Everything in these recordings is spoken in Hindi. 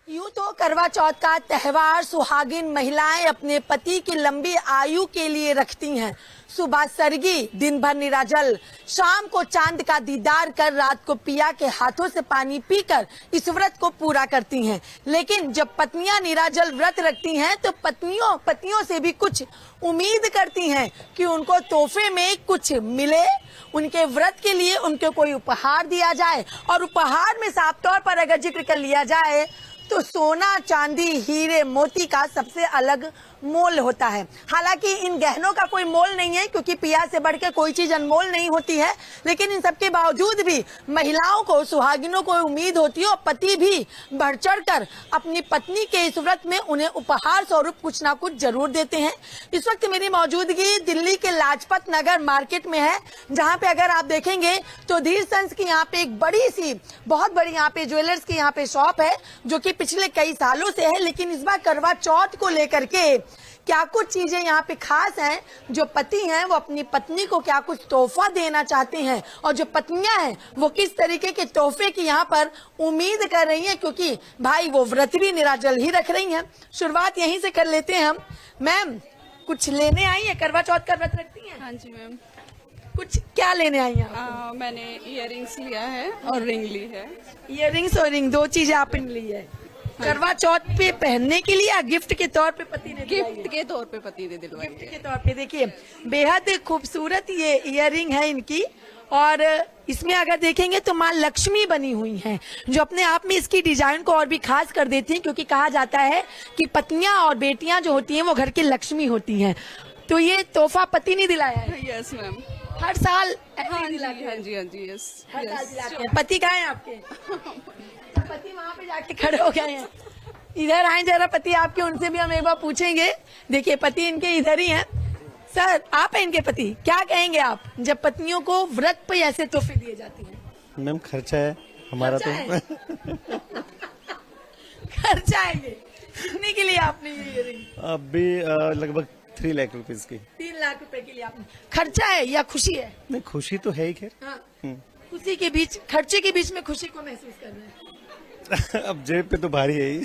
यूं तो करवा चौथ का त्योहार सुहागिन महिलाएं अपने पति की लंबी आयु के लिए रखती हैं। सुबह सरगी, दिन भर निराजल, शाम को चांद का दीदार कर रात को पिया के हाथों से पानी पीकर इस व्रत को पूरा करती हैं। लेकिन जब पत्नियां निराजल व्रत रखती हैं तो पतियों से भी कुछ उम्मीद करती हैं कि उनको तोहफे में कुछ मिले, उनके व्रत के लिए उनको कोई उपहार दिया जाए। और उपहार में साफ तौर पर अगर जिक्र कर लिया जाए तो सोना, चांदी, हीरे, मोती का सबसे अलग मोल होता है। हालांकि इन गहनों का कोई मोल नहीं है क्योंकि पिया से बढ़कर कोई चीज अनमोल नहीं होती है, लेकिन इन सबके बावजूद भी महिलाओं को, सुहागिनों को उम्मीद होती है और पति भी बढ़ चढ़ कर अपनी पत्नी के इस व्रत में उन्हें उपहार स्वरूप कुछ ना कुछ जरूर देते हैं। इस वक्त मेरी मौजूदगी दिल्ली के लाजपत नगर मार्केट में है, जहाँ पे अगर आप देखेंगे तो धीर संस की यहाँ पे एक बड़ी सी, बहुत बड़ी यहाँ पे ज्वेलर्स की यहाँ पे शॉप है जो कि पिछले कई सालों से है। लेकिन इस बार करवा चौथ को लेकर के क्या कुछ चीजें यहाँ पे खास हैं, जो पति हैं वो अपनी पत्नी को क्या कुछ तोहफा देना चाहते हैं और जो पत्नियां हैं वो किस तरीके के तोहफे की यहाँ पर उम्मीद कर रही हैं, क्योंकि भाई वो व्रत भी निराजल ही रख रही हैं। शुरुआत यहीं से कर लेते हैं हम। मैम, कुछ लेने आई है? करवा चौथ का व्रत रखती हैं? हाँ जी मैम। कुछ क्या लेने आई हैं? मैंने इयररिंग्स लिया है और रिंग ली है। इयररिंग्स और रिंग, दो चीजें आपने ली है। करवा चौथ पे पहनने के लिए या गिफ्ट के तौर पे पति ने दिलाई है? गिफ्ट के तौर पे पति ने दिलवाई गिफ्ट है। के तौर पे देखिए बेहद खूबसूरत ये इयररिंग है इनकी, और इसमें अगर देखेंगे तो माँ लक्ष्मी बनी हुई हैं, जो अपने आप में इसकी डिजाइन को और भी खास कर देती हैं, क्योंकि कहा जाता है कि पत्नियां और बेटियां जो होती हैं वो घर की लक्ष्मी होती हैं। तो ये तोहफा पति ने दिलाया है? Yes ma'am. हर साल हाँ जी हाँ जी हाँ जी यस। हर साल दिलाते हैं। पति कहाँ है आपके? पति वहाँ पे जाके खड़े हो गए हैं। इधर आए जरा पति आपके, उनसे भी हम एक बार पूछेंगे। देखिए पति इनके इधर ही हैं। सर, आप हैं इनके पति, क्या कहेंगे आप जब पत्नियों को व्रत पे ऐसे तोहफे दिए जाते हैं? मैम खर्चा है हमारा खर्चा तो खर्चा है ये। कितने के लिए आपने ये रिंग? अभी लगभग 3 लाख रुपीज की। 3 लाख रुपए के लिए आपने। खर्चा है या खुशी है? नहीं, खुशी तो है ही खैर। हाँ। खुशी के बीच, खर्चे के बीच में खुशी को महसूस कर रहे हैं। अब जेब पे तो भारी है ही।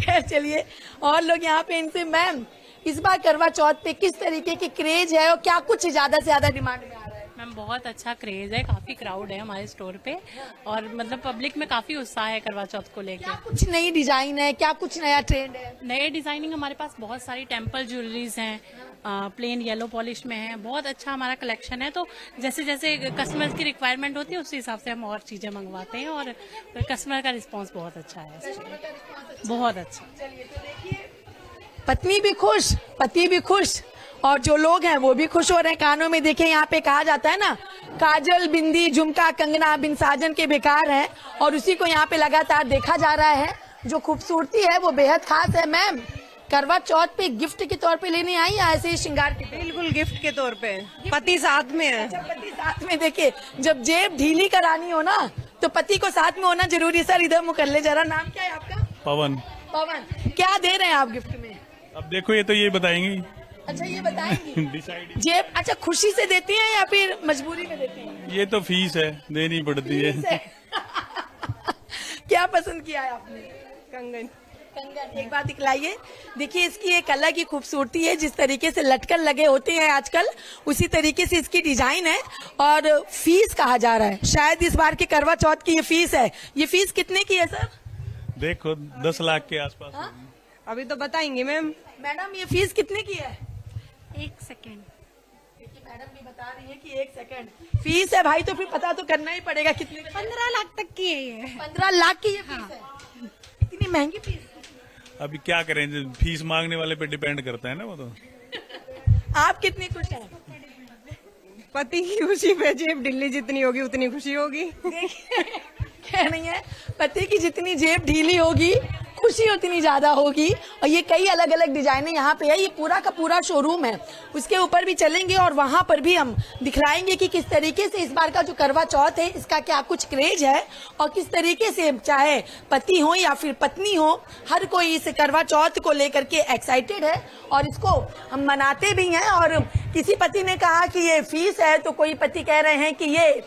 खैर चलिए, और लोग यहाँ पे इनसे, मैम इस बार करवा चौथ पे किस तरीके की क्रेज है और क्या कुछ ज्यादा से ज्यादा डिमांड में आ रहा है? मैम बहुत अच्छा क्रेज है, काफी क्राउड है हमारे स्टोर पे और मतलब पब्लिक में काफी उत्साह है करवा चौथ को लेकर। क्या कुछ नई डिजाइन है, क्या कुछ नया ट्रेंड है? नए डिजाइनिंग हमारे पास बहुत सारी टेम्पल ज्वेलरीज हैं, प्लेन येलो पॉलिश में है। बहुत अच्छा हमारा कलेक्शन है। तो जैसे जैसे कस्टमर्स की रिक्वायरमेंट होती है उसी हिसाब से हम और चीजें मंगवाते हैं और कस्टमर का रिस्पॉन्स बहुत अच्छा है। बहुत अच्छा। चलिए तो देखिए, पत्नी भी खुश, पति भी खुश और जो लोग हैं वो भी खुश हो रहे हैं। कानों में देखिए, यहाँ पे कहा जाता है ना, काजल, बिंदी, झुमका, कंगना बिन साजन के बेकार है, और उसी को यहाँ पे लगातार देखा जा रहा है। जो खूबसूरती है वो बेहद खास है। मैम, करवा चौथ पे गिफ्ट के तौर पे लेने आई या ऐसे ही श्रृंगार के? बिल्कुल गिफ्ट के तौर पे। पति साथ में है। अच्छा, पति साथ में। देखिए, जब जेब ढीली करानी हो ना तो पति को साथ में होना जरूरी है। सर इधर मुँह कर ले जरा, नाम क्या है आपका? पवन। पवन, क्या दे रहे हैं आप गिफ्ट में? अब देखो ये तो ये बताएंगी। अच्छा, ये बताएंगी। डिसाइड। जेब, अच्छा खुशी से देती हैं या फिर मजबूरी में देती हैं? ये तो फीस है, देनी पड़ती है। क्या पसंद किया है आपने? कंगन। कंगन, एक बार दिखलाइए। देखिए, इसकी एक अलग ही खूबसूरती है। जिस तरीके से लटकन लगे होते हैं आजकल, उसी तरीके से इसकी डिजाइन है। और फीस कहा जा रहा है, शायद इस बार की करवा चौथ की ये फीस है। ये फीस कितने की है सर? देखो 10 लाख के आसपास। हाँ? अभी तो बताएंगे मैम। मैडम, ये फीस कितने की है? 1 सेकेंड। देखिए, मैडम भी बता रही है कि 1 सेकंड फीस है भाई, तो फिर पता तो करना ही पड़ेगा कितने। 15 लाख तक की है ये। 15 लाख की ये फीस है? इतनी महंगी फीस? अभी क्या करें, फीस मांगने वाले पे डिपेंड करता है ना वो तो। आप कितनी खुश हैं? पति की खुशी पे जेब ढीली जितनी होगी उतनी खुशी होगी। कह नहीं है, पति की जितनी जेब ढीली होगी खुशी उतनी ज्यादा होगी। और ये कई अलग अलग डिजाइने यहाँ पे है। ये पूरा का पूरा शोरूम है, उसके ऊपर भी चलेंगे और वहां पर भी हम दिखलाएंगे कि किस तरीके से इस बार का जो करवा चौथ है इसका क्या कुछ क्रेज है और किस तरीके से चाहे पति हो या फिर पत्नी हो, हर कोई इस करवा चौथ को लेकर के एक्साइटेड है और इसको हम मनाते भी हैं। और किसी पति ने कहा कि ये फीस है, तो कोई पति कह रहे हैं कि ये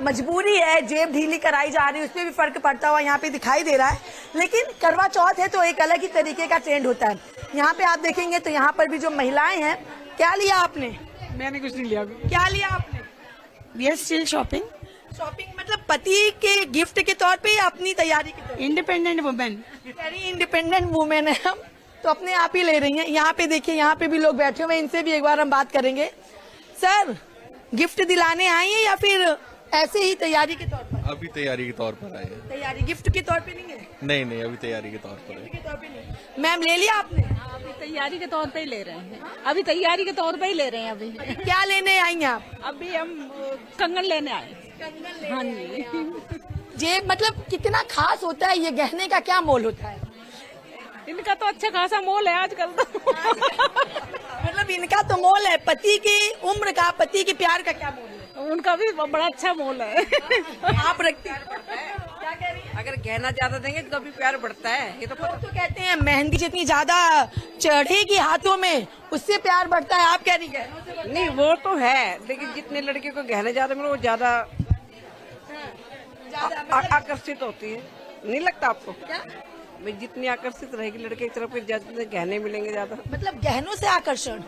मजबूरी है, जेब ढीली कराई जा रही है, उसमें भी फर्क पड़ता हुआ यहाँ पे दिखाई दे रहा है। लेकिन करवा चौथ है तो एक अलग ही तरीके का ट्रेंड होता है। यहाँ पे आप देखेंगे तो यहाँ पर भी जो महिलाएं हैं, क्या लिया आपने? मैंने कुछ नहीं लिया अभी। क्या लिया आपने? We are still shopping. Shopping मतलब पति के गिफ्ट के तौर पे या अपनी तैयारी के तौर पे? Independent women. Very independent women है हम, तो अपने आप ही ले रही हैं। यहाँ पे देखिए, यहाँ पे भी लोग बैठे हुए हैं, इनसे भी एक बार हम बात करेंगे। सर, गिफ्ट दिलाने आई है या फिर ऐसे ही तैयारी के तौर पर? अभी तैयारी के तौर पर आए हैं। तैयारी गिफ्ट के तौर पे नहीं है? नहीं नहीं, अभी तैयारी के तौर पर है। के तौर पे नहीं। मैम, ले लिया आपने? अभी तैयारी के तौर पे ही ले रहे हैं। अभी तैयारी के तौर पे ही ले रहे हैं। अभी क्या लेने आई हैं आप? अभी हम कंगन लेने आए। हाँ जी। ये मतलब कितना खास होता है ये गहने का, क्या मोल होता है? इनका तो अच्छा खासा मोल है आजकल तो। मतलब इनका तो मोल है, पति की उम्र का, पति के प्यार का क्या मोल है? उनका भी बड़ा अच्छा मोल है। आप रखती हैं? क्या कह रही हैं? अगर गहना ज्यादा देंगे तो भी प्यार बढ़ता है, ये तो लोग तो कहते हैं मेहंदी जितनी ज्यादा चढ़ेगी हाथों में उससे प्यार बढ़ता है, आप कह रही हैं? नहीं, वो तो है, लेकिन जितने लड़के को गहने ज्यादा मिले वो ज्यादा आकर्षित होती है। नहीं लगता आपको? भाई जितनी आकर्षित रहेगी लड़के की तरफ, जितने गहने मिलेंगे ज्यादा। मतलब गहनों से आकर्षण,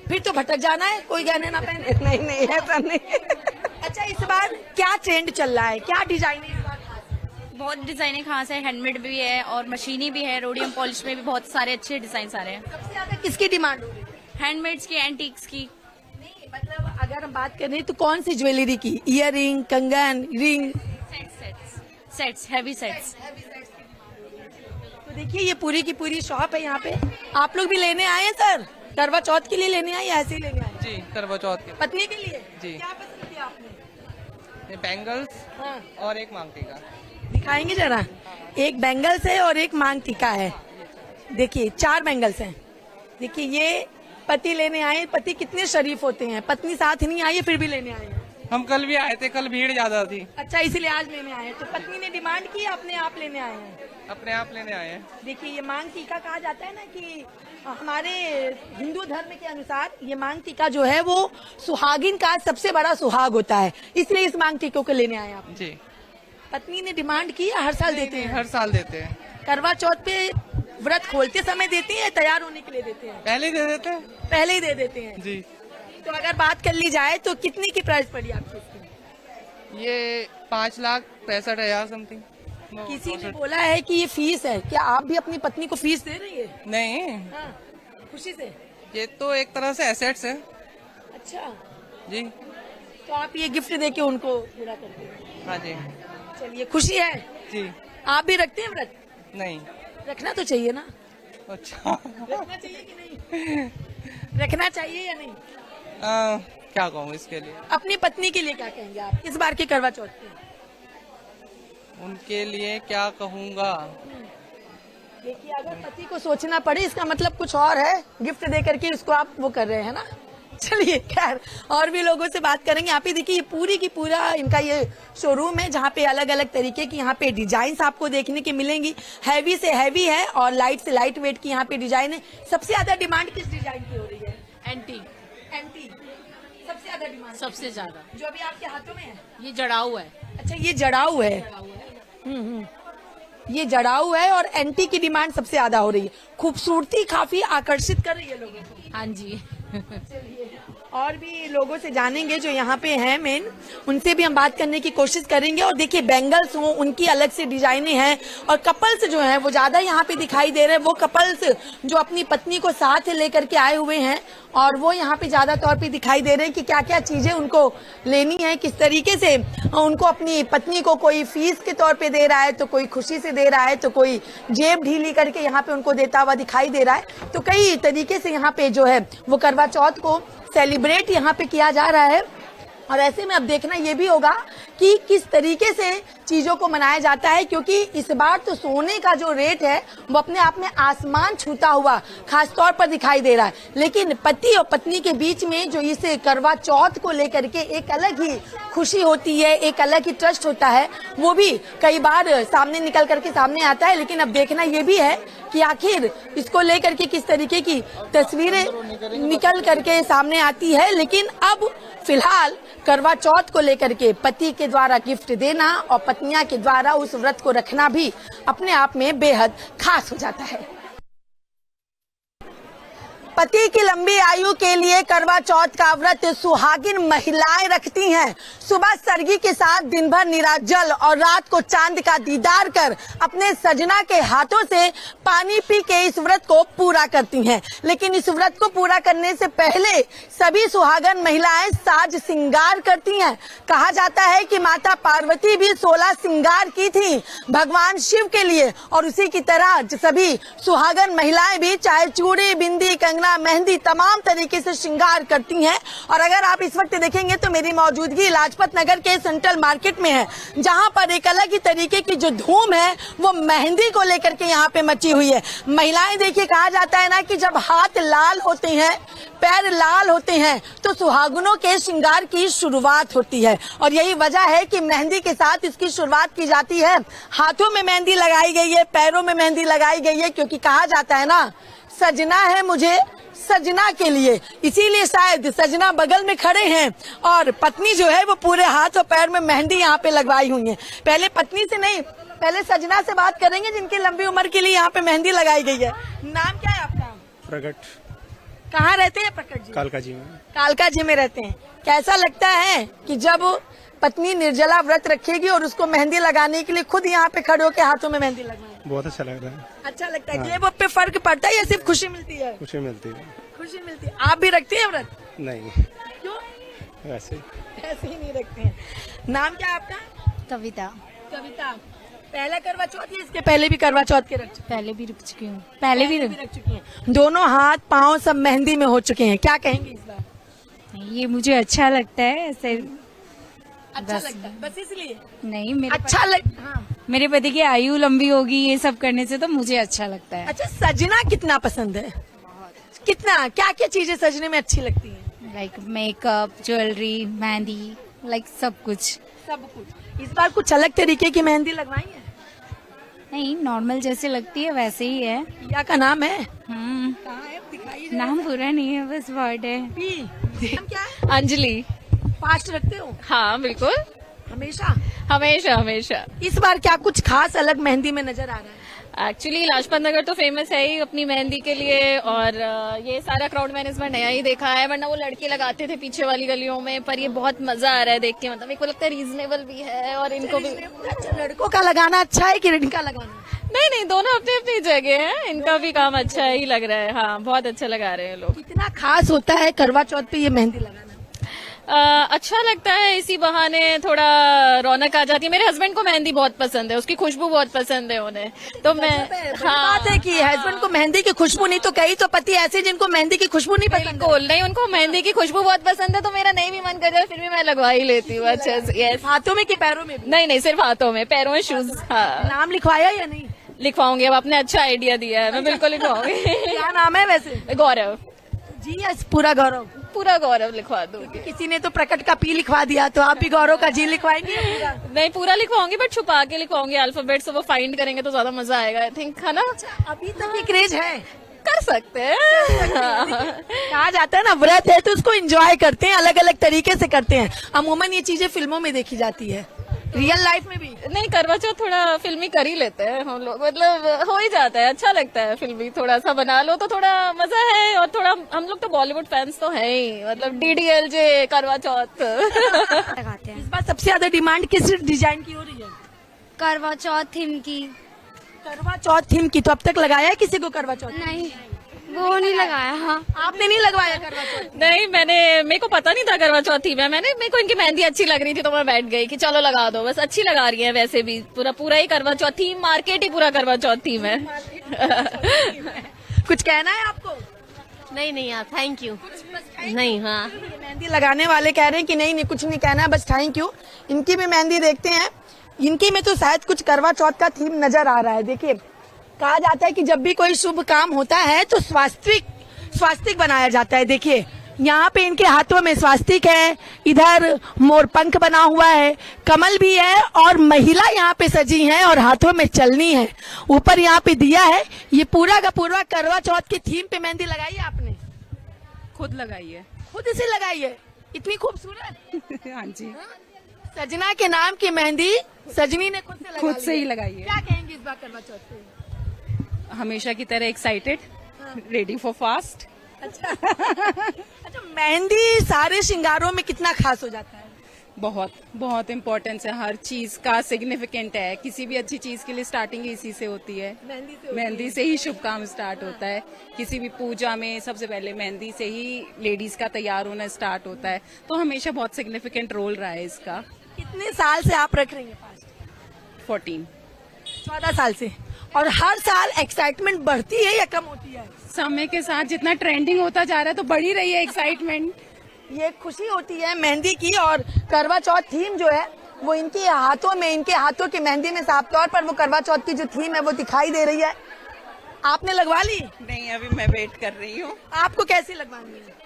फिर तो भटक जाना है, कोई गहने ना पहने। नहीं नहीं, ऐसा नहीं। अच्छा, इस बार क्या ट्रेंड चल रहा है, क्या डिजाइनिंग इस बार खास है? बहुत डिजाइनिंग खास है, हैंडमेड भी है और मशीनी भी है। रोडियम पॉलिश में भी बहुत सारे अच्छे डिजाइन आ रहे हैं। सबसे ज्यादा किसकी डिमांड हो रही है? हैंडमेड्स की, एंटीक्स की। नहीं, मतलब अगर हम बात करें तो कौन सी ज्वेलरी की? ईयरिंग, कंगन, रिंग? Sets, heavy sets. तो देखिए, ये पूरी की पूरी शॉप है यहाँ पे। आप लोग भी लेने आए हैं सर? करवा चौथ के लिए लेने आए या ऐसे ही लेने आए? जी, करवा चौथ के पत्नी के लिए? जी। क्या पसंद किया आपने? ये बैंगल्स हाँ, और एक मांग टीका। दिखाएंगे जरा। एक बैंगल्स है और एक मांग टीका है। देखिए, 4 बैंगल्स हैं। देखिए, ये पति लेने आए। पति कितने शरीफ होते हैं, पत्नी साथ नहीं आई है फिर भी लेने आए हैं। हम कल भी आए थे, कल भीड़ ज्यादा थी। अच्छा, इसलिए आज लेने आए हैं। तो पत्नी ने डिमांड की, अपने आप लेने आए हैं? अपने आप लेने आए हैं। देखिए, ये मांग टीका कहा जाता है ना कि हमारे हिंदू धर्म के अनुसार ये मांग टीका जो है वो सुहागिन का सबसे बड़ा सुहाग होता है, इसलिए इस मांग टीकों को लेने आए आप। जी। पत्नी ने डिमांड की, हर साल देते हैं? हर साल देते हैं। करवा चौथ पे व्रत खोलते समय देते हैं या तैयार होने के लिए देते हैं? पहले ही दे देते हैं। पहले ही दे देते हैं। जी। तो अगर बात कर ली जाए तो कितनी की प्राइस पड़ी आपकी इसकी? ये 5,65,000 समथिंग। किसी ने बोला है कि ये फीस है, क्या आप भी अपनी पत्नी को फीस दे रही है? नहीं, हाँ, खुशी से? ये तो एक तरह से एसेट्स है। अच्छा, जी। तो आप ये गिफ्ट देके उनको पूरा करते हैं? हाँ जी। चलिए, खुशी है। जी। आप भी रखते हैं व्रत? नहीं। रखना तो चाहिए ना? अच्छा। रखना चाहिए कि नहीं? रखना चाहिए या नहीं? क्या कहूँ इसके लिए? अपनी पत्नी के लिए क्या कहेंगे आप इस बार के करवा चौथ के? उनके लिए क्या कहूँगा? देखिए, अगर पति को सोचना पड़े इसका मतलब कुछ और है, गिफ्ट दे करके उसको आप वो कर रहे हैं ना। चलिए, खैर और भी लोगों से बात करेंगे। यहाँ पे देखिए, ये पूरी की पूरा इनका ये शोरूम है जहाँ पे अलग अलग तरीके की यहाँ पे डिजाइन आपको देखने की मिलेंगी। हैवी से हैवी है और लाइट से लाइट वेट की यहाँ पे डिजाइन है। सबसे ज्यादा डिमांड किस डिजाइन की हो रही है? एंटी एंटी सबसे ज्यादा डिमांड? सबसे ज्यादा। जो अभी आपके हाथों में है ये जड़ाऊ है। अच्छा, ये जड़ाऊ है। ये जड़ाऊ है और एंटी की डिमांड सबसे ज्यादा हो रही है। खूबसूरती काफी आकर्षित कर रही है लोगों को। हाँ जी। और भी लोगों से जानेंगे जो यहाँ पे हैं मेन, उनसे भी हम बात करने की कोशिश करेंगे। और देखिए, बैंगल्स हो उनकी अलग से डिजाइनें हैं और कपल्स जो हैं वो ज्यादा यहाँ पे दिखाई दे रहे हैं। वो कपल्स जो अपनी पत्नी को साथ लेकर के आए हुए हैं और वो यहाँ पे ज्यादा तौर पे दिखाई दे रहे हैं कि क्या क्या चीजें उनको लेनी है, किस तरीके से उनको अपनी पत्नी को कोई फीस के तौर पे दे रहा है, तो कोई खुशी से दे रहा है, तो कोई जेब ढीली करके यहाँ पे उनको देता हुआ दिखाई दे रहा है। तो कई तरीके से यहाँ पे जो है वो करवा चौथ को सेलिब्रेट यहाँ पे किया जा रहा है। और ऐसे में अब देखना ये भी होगा कि किस तरीके से चीजों को मनाया जाता है, क्योंकि इस बार तो सोने का जो रेट है वो अपने आप में आसमान छूता हुआ खास तौर पर दिखाई दे रहा है। लेकिन पति और पत्नी के बीच में जो इस करवा चौथ को लेकर के एक अलग ही खुशी होती है, एक अलग ही ट्रस्ट होता है, वो भी कई बार सामने निकल करके सामने आता है। लेकिन अब देखना ये भी है कि आखिर इसको लेकर के किस तरीके की तस्वीरें निकल करके सामने आती है। लेकिन अब फिलहाल करवा चौथ को लेकर के पति के द्वारा गिफ्ट देना और पत्नियां के द्वारा उस व्रत को रखना भी अपने आप में बेहद खास हो जाता है। पति की लंबी आयु के लिए करवा चौथ का व्रत सुहागिन महिलाएं रखती हैं। सुबह सरगी के साथ दिन भर निराजल और रात को चांद का दीदार कर अपने सजना के हाथों से पानी पी के इस व्रत को पूरा करती हैं। लेकिन इस व्रत को पूरा करने से पहले सभी सुहागन महिलाएं साज श्रृंगार करती हैं। कहा जाता है कि माता पार्वती भी 16 श्रृंगार की थी भगवान शिव के लिए, और उसी की तरह सभी सुहागन महिलाएं भी चाहे चूड़ी, बिंदी, कंगना, मेहंदी तमाम तरीके से श्रृंगार करती हैं। और अगर आप इस वक्त देखेंगे तो मेरी मौजूदगी लाजपत नगर के सेंट्रल मार्केट में है, जहां पर एक अलग ही तरीके की जो धूम है वो मेहंदी को लेकर के यहाँ पे मची हुई है। महिलाएं देखिए, कहा जाता है ना कि जब हाथ लाल होते हैं, पैर लाल होते हैं, तो सुहागनों के श्रृंगार की शुरुआत होती है। और यही वजह है कि मेहंदी के साथ इसकी शुरुआत की जाती है। हाथों में मेहंदी लगाई गई है, पैरों में मेहंदी लगाई गई है, क्योंकि कहा जाता है ना, सजना है मुझे सजना के लिए। इसीलिए शायद सजना बगल में खड़े हैं और पत्नी जो है वो पूरे हाथ और पैर में मेहंदी यहाँ पे लगवाई हुई है। पहले पत्नी से नहीं, पहले सजना से बात करेंगे जिनकी लंबी उम्र के लिए यहाँ पे मेहंदी लगाई गई है। नाम क्या है आपका? प्रकट। कहाँ रहते हैं प्रकट जी? कालका जी में। कालका जी में रहते हैं। कैसा लगता है कि जब पत्नी निर्जला व्रत रखेगी और उसको मेहंदी लगाने के लिए खुद यहाँ पे खड़े होकर हाथों में मेहंदी लगवाए? बहुत अच्छा लग रहा है। अच्छा लगता है। जेब पे फर्क पड़ता है या सिर्फ खुशी मिलती है? खुशी मिलती है। खुशी मिलती है। आप भी रखती हैं व्रत? नहीं, क्यों? वैसे ऐसे ही नहीं रखते हैं। नाम क्या है आपका? कविता। कविता। पहला करवा चौथ या इसके पहले भी करवा चौथ के रख चुके? पहले भी रुक चुकी हूँ, पहले भी रख चुकी हैं। दोनों हाथ पाँव सब मेहंदी में हो चुके हैं। क्या कहेंगे इस बार? ये मुझे अच्छा लगता है, ऐसे अच्छा लगता है बस इसलिए? नहीं, मेरे पति की आयु लंबी होगी ये सब करने से, तो मुझे अच्छा लगता है। अच्छा, सजना कितना पसंद है? कितना, क्या क्या चीजें सजने में अच्छी लगती हैं? Like makeup, jewellery, mehndi, like सब कुछ। सब कुछ। इस बार कुछ अलग तरीके की मेहंदी लगवाई है? नहीं, नॉर्मल जैसे लगती है वैसे ही है। पिया का नाम है? कहाँ है? दिखाइए। नाम पूरा नहीं है, बस वर्ड है। नाम क्या है? अंजलि। फास्ट रखते हो? हाँ बिल्कुल, हमेशा हमेशा हमेशा। इस बार क्या कुछ खास अलग मेहंदी में नजर आ रहा है? एक्चुअली लाजपत नगर तो फेमस है ही अपनी मेहंदी के लिए, और ये सारा क्राउड मैंने इस बार नया ही देखा है, वरना वो लड़के लगाते थे पीछे वाली गलियों में, पर ये बहुत मजा आ रहा है देख के। मतलब मेरे को लगता है रीजनेबल भी है, और इनको भी। अच्छा, लड़कों का लगाना अच्छा है कि लड़की का लगाना? नहीं, दोनों अपनी अपनी जगह है, इनका भी काम अच्छा ही लग रहा है। हाँ, बहुत अच्छा लगा रहे हैं लोग। कितना खास होता है करवा चौथ पे ये मेहंदी लगाना? अच्छा लगता है, इसी बहाने थोड़ा रौनक आ जाती है। मेरे हस्बैंड को मेहंदी बहुत पसंद है, उसकी खुशबू बहुत पसंद है उन्हें, तो मैं। हाँ, बात है कि हस्बैंड को मेहंदी की खुशबू नहीं, तो कई तो पति ऐसे जिनको मेहंदी की खुशबू नहीं पसंद। बिल्कुल नहीं, उनको मेहंदी की खुशबू बहुत पसंद है, तो मेरा नहीं भी मन कर जाए फिर भी मैं लगवा ही लेती हूँ। अच्छा, यस। हाथों में कि पैरों में? नहीं, सिर्फ हाथों में, पैरों में शूज। हाँ, नाम लिखवाया या नहीं? लिखवाऊंगी, अब आपने अच्छा आइडिया दिया है, मैं बिल्कुल लिखवाऊंगी। क्या नाम है वैसे? गौरव जी। पूरा गौरव? पूरा गौरव लिखवा दूंगी। किसी ने तो प्रकट का पी लिखवा दिया, तो आप भी गौरव का जी लिखवाएंगे? नहीं, पूरा लिखवाऊंगी, बट छुपा के लिखवाऊंगी अल्फाबेट, से वो फाइंड करेंगे तो ज्यादा मजा आएगा, आई थिंक, है ना? अभी तक ये क्रेज है? कर सकते हैं। कहा जाता है ना, व्रत है तो उसको एंजॉय करते हैं, अलग अलग तरीके से करते हैं। अमूमन ये चीजें फिल्मों में देखी जाती है, रियल लाइफ में भी नहीं। करवा चौथ थोड़ा फिल्मी कर ही लेते हैं हम लोग, मतलब हो ही जाता है, अच्छा लगता है। फिल्मी थोड़ा सा बना लो तो थोड़ा मजा है, और थोड़ा हम लोग तो बॉलीवुड फैंस तो हैं ही, मतलब DDLJ करवा चौथ लगाते हैं। इस बार सबसे ज्यादा डिमांड किस डिजाइन की हो रही है? करवा चौथ थीम की। करवा चौथ थीम की। तो अब तक लगाया है किसी को करवा चौथ? नहीं, वो नहीं लगाया। हाँ, आपने नहीं लगवाया करवा चौथ? नहीं, मेरे को पता नहीं था करवा चौथ थी। मेरे को इनकी मेहंदी अच्छी लग रही थी, तो मैं बैठ गई कि चलो लगा दो, बस अच्छी लगा रही है। वैसे भी पूरा ही करवा चौथ थीम, मार्केट ही पूरा करवा चौथ थीम है। कुछ कहना है आपको? नहीं यार, थैंक यू। नहीं, हाँ, मेहंदी लगाने वाले कह रहे हैं कि नहीं कुछ नहीं कहना है, बस थैंक यू। इनकी भी मेहंदी देखते हैं। इनके में तो शायद कुछ करवा चौथ का थीम नजर आ रहा है। देखिए, कहा जाता है कि जब भी कोई शुभ काम होता है तो स्वास्तिक बनाया जाता है। देखिए, यहाँ पे इनके हाथों में स्वास्तिक है, इधर मोरपंख बना हुआ है, कमल भी है और महिला यहाँ पे सजी हैं और हाथों में चलनी है। ऊपर यहाँ पे दिया है। ये पूरा का पूरा करवा चौथ की थीम पे मेहंदी लगाई है आपने? खुद लगाई है। खुद इसे लगाई है? इतनी खूबसूरत। हाँ जी, सजना के नाम की मेहंदी सजनी ने खुद से ही लगाई है। क्या कहेंगे इस बार करवा चौथ पे? हमेशा की तरह एक्साइटेड, रेडी फॉर फास्ट। अच्छा, मेहंदी सारे श्रृंगारों में कितना खास हो जाता है? बहुत बहुत इम्पोर्टेंस है, हर चीज का सिग्निफिकेंट है। किसी भी अच्छी चीज के लिए स्टार्टिंग इसी से होती है, मेहंदी से ही शुभ काम स्टार्ट होता है। किसी भी पूजा में सबसे पहले मेहंदी से ही लेडीज का तैयार होना स्टार्ट होता है, तो हमेशा बहुत सिग्निफिकेंट रोल रहा है इसका। कितने साल से आप रख रही हैं फास्ट? 14 साल से। और हर साल एक्साइटमेंट बढ़ती है या कम होती है? समय के साथ जितना ट्रेंडिंग होता जा रहा है तो बढ़ ही रही है एक्साइटमेंट। ये खुशी होती है मेहंदी की, और करवा चौथ थीम जो है वो इनके हाथों की मेहंदी में साफ तौर पर वो करवा चौथ की जो थीम है वो दिखाई दे रही है। आपने लगवा ली? नहीं, अभी मैं वेट कर रही हूँ। आपको कैसी लगवानी है?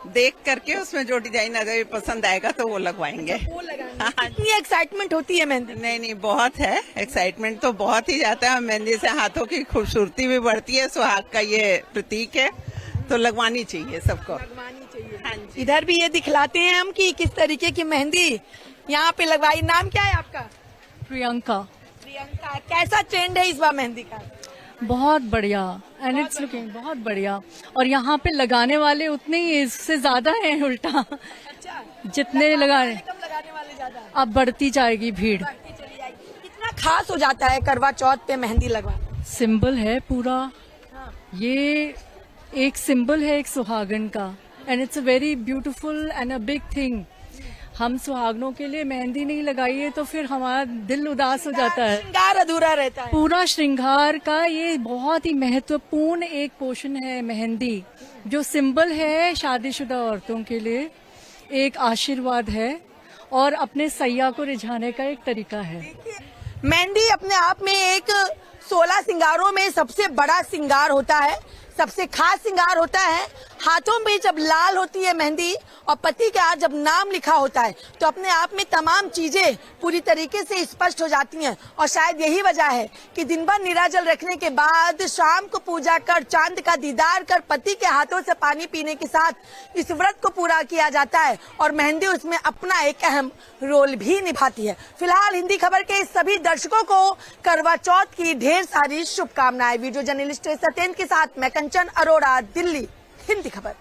देख करके उसमें जो डिजाइन अगर पसंद आएगा तो वो लगवाएंगे। कितनी एक्साइटमेंट होती है मेहंदी? नहीं, बहुत है एक्साइटमेंट तो बहुत ही जाता है। मेहंदी से हाथों की खूबसूरती भी बढ़ती है, सुहाग का ये प्रतीक है, तो लगवानी चाहिए सबको। हाँ जी। इधर भी ये दिखलाते हैं हम कि किस तरीके की मेहंदी यहाँ पे लगवाई। नाम क्या है आपका? प्रियंका। कैसा ट्रेंड है इस बार मेहंदी का? बहुत बढ़िया, एंड इट्स लुकिंग बहुत बढ़िया। और यहाँ पे लगाने वाले उतने ही इससे ज्यादा हैं उल्टा। जितने लगाने वाले ज्यादा, अब बढ़ती जाएगी भीड़। कितना खास हो जाता है करवा चौथ पे मेहंदी लगवाना? सिंबल है पूरा, ये एक सिंबल है एक सुहागन का, and it's a very beautiful and a big thing. हम सुहागनों के लिए मेहंदी नहीं लगाइए तो फिर हमारा दिल उदास हो जाता है, श्रृंगार अधूरा रहता है। पूरा श्रृंगार का ये बहुत ही महत्वपूर्ण एक पोर्शन है मेहंदी, जो सिंबल है शादीशुदा औरतों के लिए, एक आशीर्वाद है और अपने सैया को रिझाने का एक तरीका है। मेहंदी अपने आप में एक 16 श्रृंगारों में सबसे बड़ा श्रृंगार होता है, सबसे खास श्रृंगार होता है। हाथों में जब लाल होती है मेहंदी और पति के हाथ जब नाम लिखा होता है तो अपने आप में तमाम चीजें पूरी तरीके से स्पष्ट हो जाती हैं। और शायद यही वजह है कि दिन भर निराजल रखने के बाद शाम को पूजा कर, चांद का दीदार कर, पति के हाथों से पानी पीने के साथ इस व्रत को पूरा किया जाता है और मेहंदी उसमें अपना एक अहम रोल भी निभाती है। फिलहाल हिंदी खबर के सभी दर्शकों को करवा चौथ की ढेर सारी शुभकामनाएं। वीडियो जर्नलिस्ट सत्येंद्र के साथ मैं कंचन अरोड़ा, दिल्ली, हिंदी खबर।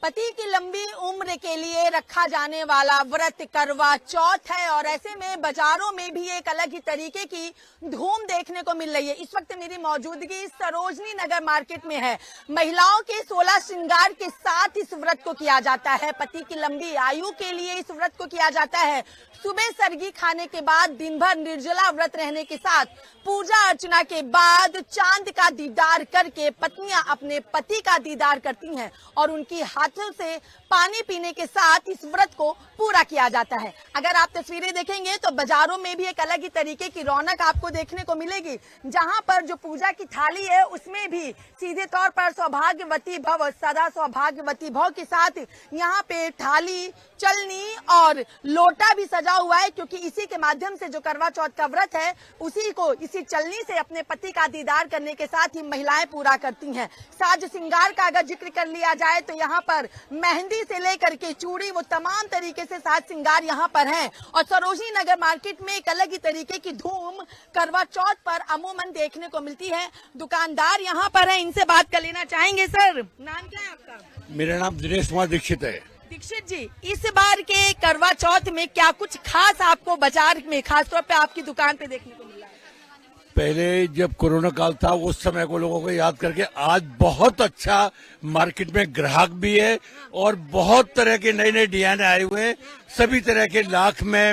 पति की लंबी उम्र के लिए रखा जाने वाला व्रत करवा चौथ है और ऐसे में बाजारों में भी एक अलग ही तरीके की धूम देखने को मिल रही है। इस वक्त मेरी मौजूदगी सरोजनी नगर मार्केट में है। महिलाओं के 16 श्रृंगार के साथ इस व्रत को किया जाता है। पति की लंबी आयु के लिए इस व्रत को किया जाता है। सुबह सरगी खाने के बाद दिन भर निर्जला व्रत रहने के साथ पूजा अर्चना के बाद चांद का दीदार करके पत्नियां अपने पति का दीदार करती हैं और उनकी हाथों से पानी पीने के साथ इस व्रत को पूरा किया जाता है। अगर आप तस्वीरें देखेंगे तो बाजारों में भी एक अलग ही तरीके की रौनक आपको देखने को मिलेगी, जहां पर जो पूजा की थाली है उसमें भी सीधे तौर पर सौभाग्यवती भव, सदा सौभाग्यवती भव के साथ यहाँ पे थाली, चलनी और लोटा भी सजा हुआ है, क्योंकि इसी के माध्यम से जो करवा चौथ का व्रत है इसी चलनी से अपने पति का दीदार करने के साथ ही महिलाएं पूरा करती हैं। साज श्रृंगार का अगर जिक्र कर लिया जाए तो यहाँ पर मेहंदी से लेकर के चूड़ी, वो तमाम तरीके से साज श्रृंगार यहाँ पर हैं और सरोजनी नगर मार्केट में एक अलग ही तरीके की धूम करवा चौथ पर अमूमन देखने को मिलती है। दुकानदार यहाँ पर है, इनसे बात कर लेना चाहेंगे। सर, नाम क्या है आपका? मेरा नाम दिनेश कुमार दीक्षित है। दीक्षित जी, इस बार के करवा चौथ में क्या कुछ खास आपको बाजार में, खासतौर पे आपकी दुकान पे देखने को मिला? पहले जब कोरोना काल था उस समय को लोगों को याद करके आज बहुत अच्छा मार्केट में ग्राहक भी है और बहुत तरह के नए नए डिजाइन आए हुए हैं। सभी तरह के लाख में,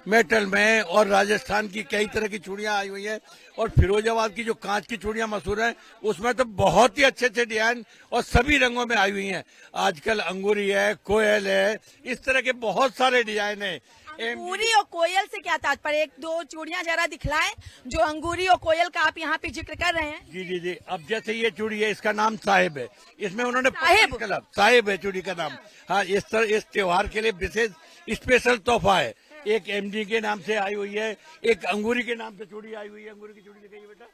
मेटल में और राजस्थान की कई तरह की चूड़ियां आई हुई हैं और फिरोजाबाद की जो कांच की चूड़ियां मशहूर हैं उसमें तो बहुत ही अच्छे अच्छे डिजाइन और सभी रंगों में आई हुई हैं। आजकल अंगूरी है, कोयल है, इस तरह के बहुत सारे डिजाइन है। अंगूरी और कोयल से क्या तात्पर्य? एक दो चूड़ियां जरा दिखलाएं जो अंगूरी और कोयल का आप यहाँ पे जिक्र कर रहे हैं। जी जी जी। अब जैसे ये चूड़ी है, इसका नाम साहिब है। इसमें उन्होंने साहिब? साहिब है चूड़ी का नाम। हाँ, इस त्योहार के लिए विशेष स्पेशल तोहफा है। एक एमडी के नाम से आई हुई है, एक अंगूरी के नाम से चूड़ी आई हुई है। अंगूरी की चूड़ी दिखाइए बेटा।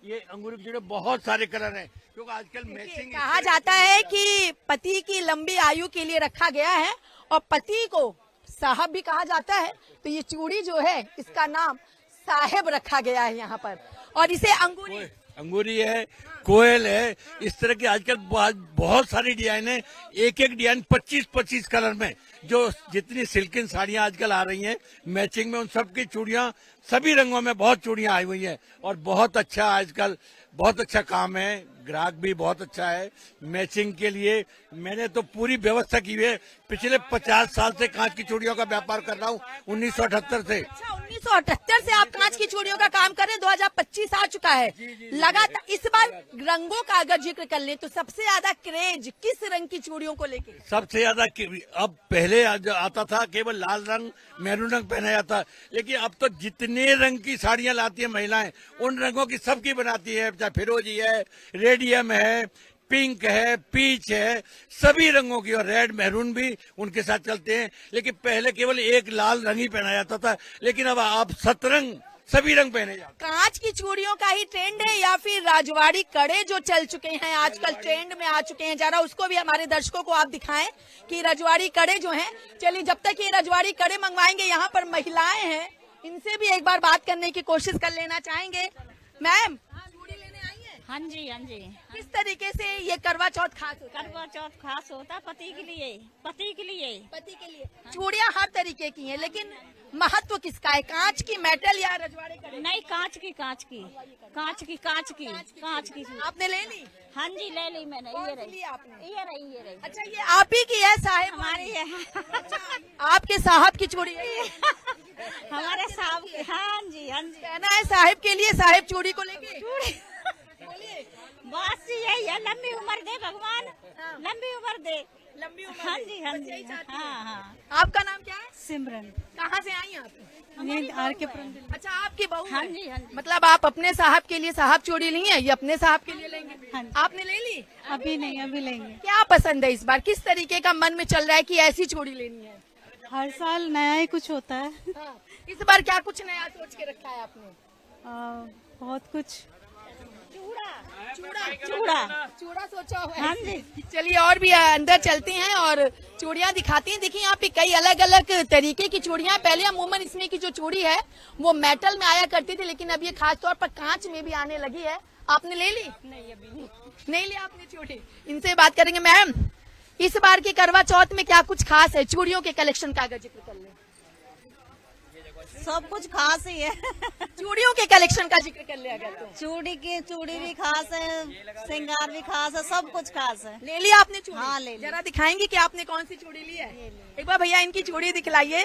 ये अंगूरी की चूड़ी बहुत सारे कलर हैं, क्योंकि आजकल मैचिंग कहा जाता है कि पति की लंबी आयु के लिए रखा गया है और पति को साहब भी कहा जाता है, तो ये चूड़ी जो है इसका नाम साहिब रखा गया है यहाँ पर। और इसे अंगूरी है, कोयल है, इस तरह की आजकल बहुत सारी डिजाइन है। एक एक डिजाइन 25-25 कलर में, जो जितनी सिल्किन साड़ियां आजकल आ रही हैं मैचिंग में, उन सब की चूड़ियां सभी रंगों में बहुत चूड़ियां आई हुई हैं। और बहुत अच्छा आजकल बहुत अच्छा काम है, ग्राहक भी बहुत अच्छा है। मैचिंग के लिए मैंने तो पूरी व्यवस्था की हुई है। पिछले 50 साल से कांच की चूड़ियों का व्यापार कर रहा हूँ, 1978 से। अच्छा, 1978 से आप कांच की चूड़ियों का काम कर रहे हैं, 2025 आ चुका है लगातार। इस बार रंगों का अगर जिक्र कर ले तो सबसे ज्यादा क्रेज किस रंग की चूड़ियों को लेके? सबसे ज्यादा अब पहले आता था केवल लाल रंग, मैरून रंग पहना जाता, लेकिन अब तो जितने रंग की साड़ियां लाती है महिलाएं, उन रंगों की सबकी बनाती है। चाहे फिरोजी है, रेडियम है, पिंक है, पीच है, सभी रंगों की, और रेड मैरून भी उनके साथ चलते हैं। लेकिन पहले केवल एक लाल रंग ही पहना जाता था, लेकिन अब आप सतरंग सभी रंग पहने जाते हैं। कांच की चूड़ियों का ही ट्रेंड है या फिर राजवाड़ी कड़े जो चल चुके हैं आजकल ट्रेंड में आ चुके हैं? जरा उसको भी हमारे दर्शकों को आप दिखाएं कि रजवाड़ी कड़े जो हैं। चलिए, जब तक ये रजवाड़ी कड़े मंगवाएंगे, यहाँ पर महिलाएं हैं, इनसे भी एक बार बात करने की कोशिश कर लेना चाहेंगे। मैम, चूड़ी लेने आई है? हाँ जी, हाँ जी। किस तरीके से ये करवा चौथ खास होता है? करवा चौथ खास होता है पति के लिए, पति के लिए। पति के लिए चूड़ियां हर तरीके की हैं, लेकिन महत्व किसका है? कांच की, मेटल या रजवाड़ी कड़े? नहीं, कांच की, कांच की, कांच की, कांच की, कांच की। आपने ले ली? हाँ जी, ले ली मैंने। कौन ये सी रही, ली आपने? ये रही, ये रही। अच्छा, ये आप ही की है साहिब? हमारी है। आपके साहब की चूड़ी है? हमारे साहब की। हाँ जी, हाँ जी। कहना है साहिब के लिए, साहिब चूड़ी को लेके। बोलिए। बस यही है, लंबी उम्र दे भगवान, लंबी उम्र दे। लंबी उम्र हाँ दे। जी, हाँ बस जी। यही चाहती हाँ हैं। हाँ। आपका नाम क्या है? सिमरन। कहाँ से आई आप? आर के पुरंदर। अच्छा, आपकी बहू हाँ है? जी, हाँ जी। मतलब आप अपने साहब के लिए साहब चूड़ी ली है, ये अपने साहब के लिए लेंगे? हाँ जी। आपने ले ली? अभी नहीं, अभी लेंगे। क्या पसंद है इस बार? किस तरीके का मन में चल रहा है कि ऐसी चूड़ी लेनी है? हर साल नया ही कुछ होता है। इस बार क्या कुछ नया सोच के रखा है आपने? बहुत कुछ। चूड़ा सोचा हुआ है? हाँ जी। चलिए, और भी अंदर चलते हैं और चूड़ियां दिखाती हैं। देखिए, यहाँ पे कई अलग अलग तरीके की चूड़ियां। पहले अमूमन इसमें की जो चूड़ी है वो मेटल में आया करती थी, लेकिन अब ये खास तौर पर कांच में भी आने लगी है। आपने ले ली? नहीं, अभी नहीं लिया आपने चूड़ी? इनसे बात करेंगे। मैम, इस बार के करवा चौथ में क्या कुछ खास है? चूड़ियों के कलेक्शन का अगर जिक्र कर लें। सब कुछ खास ही है। चूड़ियों के कलेक्शन का जिक्र कर ले अगर तो। चूड़ी भी खास है, श्रृंगार भी खास है, सब कुछ खास है। ले लिया आपने चूड़ी? हाँ, ले ली। जरा दिखाएंगे कि आपने कौन सी चूड़ी ली है? एक बार भैया इनकी चूड़ी दिखलाइए।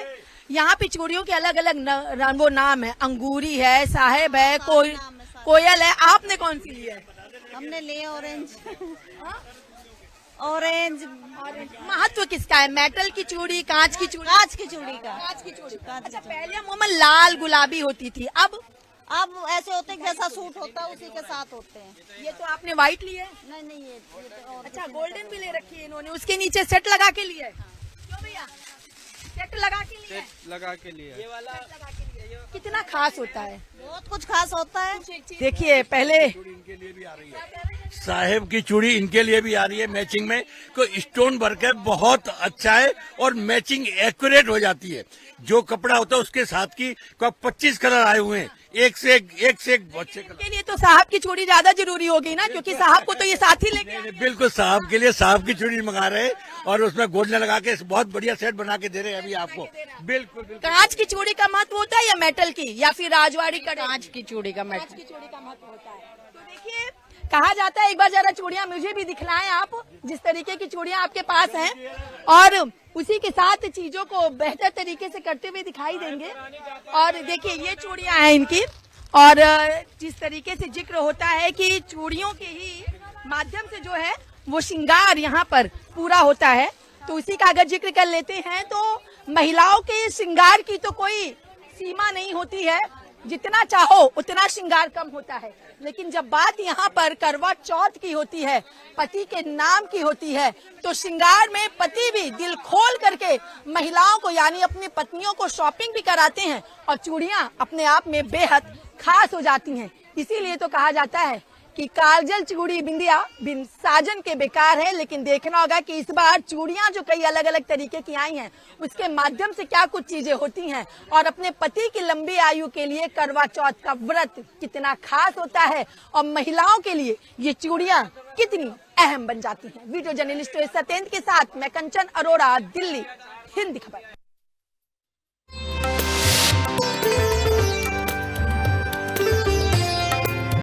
यहाँ पे चूड़ियों के अलग अलग वो नाम है, अंगूरी है, साहेब है, कोयल है। आपने कौन सी ली है? हमने लिए ऑरेंज। ऑरेंज। महत्व किसका है? मेटल की चूड़ी, कांच की चूड़ी? कांच की चूड़ी का। कांच की चूड़ी। कांच की अच्छा, पहले अमूमन लाल गुलाबी होती थी, अब ऐसे होते हैं, जैसा सूट होता है उसी के साथ होते हैं। ये तो आपने व्हाइट ली है? नहीं, ये तो और। अच्छा, गोल्डन भी ले रखी है इन्होंने, उसके नीचे सेट लगा के लिए। क्यों भैया? सेट लगा के लिए? लगा के लिए। ये वाला कितना खास होता है? बहुत कुछ खास होता है। देखिए, पहले इनके लिए भी आ रही है, साहेब की चूड़ी इनके लिए भी आ रही है मैचिंग में। को स्टोन वर्क है, बहुत अच्छा है और मैचिंग एक्यूरेट हो जाती है। जो कपड़ा होता है उसके साथ की 25 कलर आए हुए हैं, एक से एक अच्छे कलर। के लिए तो साहब की चूड़ी ज्यादा जरूरी होगी ना, क्योंकि साहब को तो ये साथ ही लेके आए। बिल्कुल, साहब के लिए साहब की चूड़ी मंगा रहे हैं और उसमें गोल्डन लगा के बहुत बढ़िया सेट बना के दे रहे हैं अभी आपको। बिल्कुल। कांच की चूड़ी का महत्व होता है या मेटल की, या फिर राजवाड़ी का? कांच की चूड़ी का कांच की चूड़ी का महत्व होता है। तो देखिए, कहा जाता है, एक बार जरा चूड़ियां मुझे भी दिखलाएं आप, जिस तरीके की चूड़ियां आपके पास हैं, और उसी के साथ चीजों को बेहतर तरीके से करते हुए दिखाई देंगे। और देखिए, ये चूड़ियां हैं इनकी, और जिस तरीके से जिक्र होता है कि चूड़ियों के ही माध्यम से जो है वो श्रृंगार यहाँ पर पूरा होता है, तो उसी का अगर जिक्र कर लेते हैं तो महिलाओं के श्रृंगार की तो कोई सीमा नहीं होती है, जितना चाहो उतना श्रृंगार कम होता है। लेकिन जब बात यहाँ पर करवा चौथ की होती है, पति के नाम की होती है, तो श्रृंगार में पति भी दिल खोल करके महिलाओं को यानी अपनी पत्नियों को शॉपिंग भी कराते हैं और चूड़ियां अपने आप में बेहद खास हो जाती हैं। इसीलिए तो कहा जाता है कि काजल चूड़ी बिंदिया बिन साजन के बेकार है। लेकिन देखना होगा कि इस बार चूड़ियां जो कई अलग अलग तरीके की आई हैं, उसके माध्यम से क्या कुछ चीजें होती हैं और अपने पति की लंबी आयु के लिए करवा चौथ का व्रत कितना खास होता है और महिलाओं के लिए ये चूड़ियां कितनी अहम बन जाती हैं। वीडियो जर्नलिस्ट सत्येंद्र के साथ मैं कंचन अरोड़ा, दिल्ली, हिंद खबर।